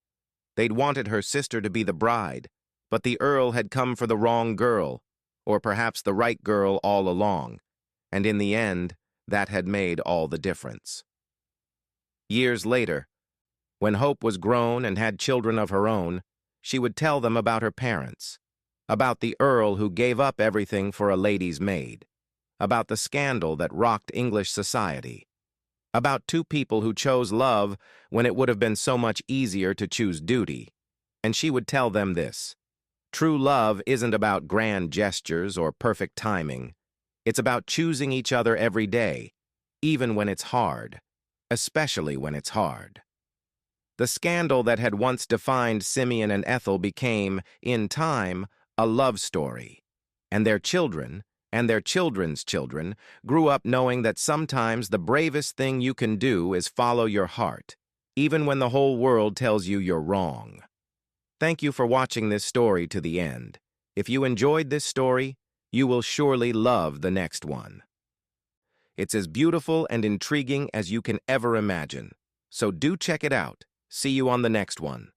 They'd wanted her sister to be the bride, but the Earl had come for the wrong girl, or perhaps the right girl all along, and in the end, that had made all the difference. Years later, when Hope was grown and had children of her own, she would tell them about her parents, about the Earl who gave up everything for a lady's maid, about the scandal that rocked English society, about 2 people who chose love when it would have been so much easier to choose duty. And she would tell them this: true love isn't about grand gestures or perfect timing. It's about choosing each other every day, even when it's hard, especially when it's hard. The scandal that had once defined Simeon and Ethel became, in time, a love story, and their children, and their children's children, grew up knowing that sometimes the bravest thing you can do is follow your heart, even when the whole world tells you you're wrong. Thank you for watching this story to the end. If you enjoyed this story, you will surely love the next one. It's as beautiful and intriguing as you can ever imagine, so do check it out. See you on the next one.